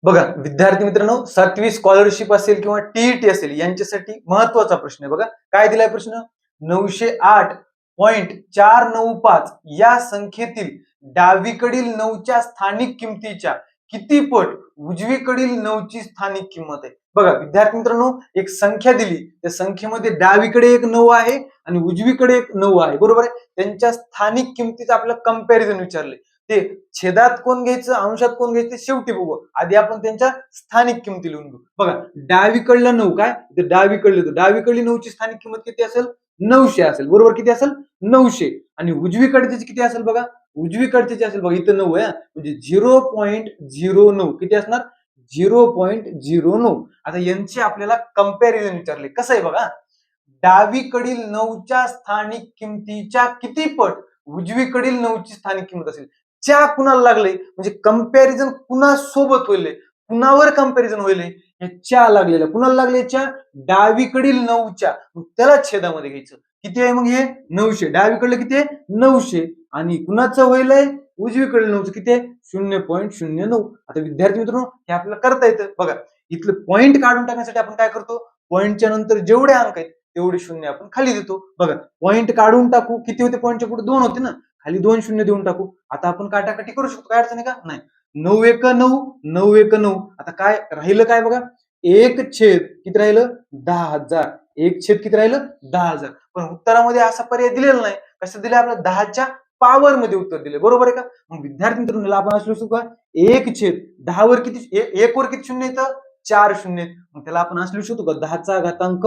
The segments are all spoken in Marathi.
बघा विद्यार्थी मित्रांनो, 7वी स्कॉलरशिप असेल किंवा टीईटी असेल यांच्यासाठी महत्वाचा प्रश्न आहे. बघा काय दिलाय प्रश्न. 908.495 या संख्येतील डावीकडील 9च्या स्थानिक किमतीच्या किती पट उजवीकडील 9ची स्थानिक किंमत आहे. बघा विद्यार्थी मित्रांनो, एक संख्या दिली, त्या संख्येमध्ये डावीकडे एक 9 आहे आणि उजवीकडे एक 9 आहे, बरोबर आहे. त्यांच्या स्थानिक किमतीचं आपल्याला कंपॅरिझन विचारले. ते छेदात कोण घ्यायचं, अंशात कोण घ्यायचं ते शेवटी बघू. आधी आपण त्यांच्या स्थानिक किमती लिहून घेऊ. बघा डावीकडलं 9 काय, डावीकडली 9ची स्थानिक किंमत किती असेल, 900 असेल, बरोबर. किती असेल, 900. आणि उजवीकडची किती असेल बघा, उजवीकडची असेल बघा, इथं 9 आहे, म्हणजे 0.09 किती असणार, 0.09. आता यांची आपल्याला कंपॅरिझन विचारले. कसं आहे बघा, डावीकडील 9च्या स्थानिक किमतीच्या किती पट उजवीकडील 9ची स्थानिक किंमत असेल. च्या कुणाला लागले म्हणजे कंपॅरिझन कुणासोबत होईल, कुणावर कंपॅरिझन होईल, च्या लागलेल्या कुणाला लागले, च्या डावीकडील 9च्या, त्याला छेदामध्ये घ्यायचं. किती आहे मग हे 900. डावीकडलं किती आहे 900 आणि कुणाचं होईल उजवीकडील 9चं किती आहे 0.09. आता विद्यार्थी मित्रांनो हे आपल्याला करता येतं. बघा इथलं पॉईंट काढून टाकण्यासाठी आपण काय करतो, पॉईंटच्या नंतर जेवढे अंक आहेत तेवढे शून्य आपण खाली देतो. बघा पॉईंट काढून टाकू, किती होते, पॉईंटच्या पुढे 2 होते ना, खाली 2 शून्य देऊन टाकू. आता आपण काटाकाटी करू शकतो, काय अडचण आहे का नाही. 9 1 9, 9 1 9. आता काय राहिलं, काय बघा, एक छेद किती राहिलं 10,000. एक छेद किती राहिलं 10,000. पण उत्तरामध्ये असा पर्याय दिलेला नाही. कसं दिलं आपल्याला, 10च्या पॉवर मध्ये उत्तर दिले, बरोबर आहे का. मग विद्यार्थी मित्रांनो आपण असलो शकतो का, एक छेद 10 वर किती, एक वर किती शून्य येतं, 4 शून्य. मग त्याला आपण असलो शकतो का 10चा घातांक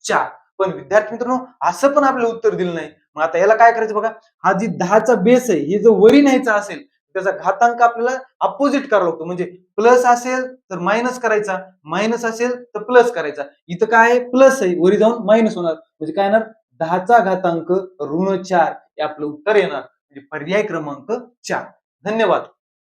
4. पण विद्यार्थी मित्रांनो असं पण आपल्याला उत्तर दिलं नाही. मग आता याला काय करायचं बघा, हा जी 10चा बेस आहे हे जर वरी न्यायचा असेल त्याचा घातांक आपल्याला अपोजिट करावा लागतो. म्हणजे प्लस असेल तर मायनस करायचा, मायनस असेल तर प्लस करायचा. इथं काय आहे, प्लस आहे, वरी जाऊन मायनस होणार, म्हणजे काय येणार 10चा घातांक ऋण 4 हे आपलं उत्तर येणार. म्हणजे पर्याय क्रमांक 4. धन्यवाद.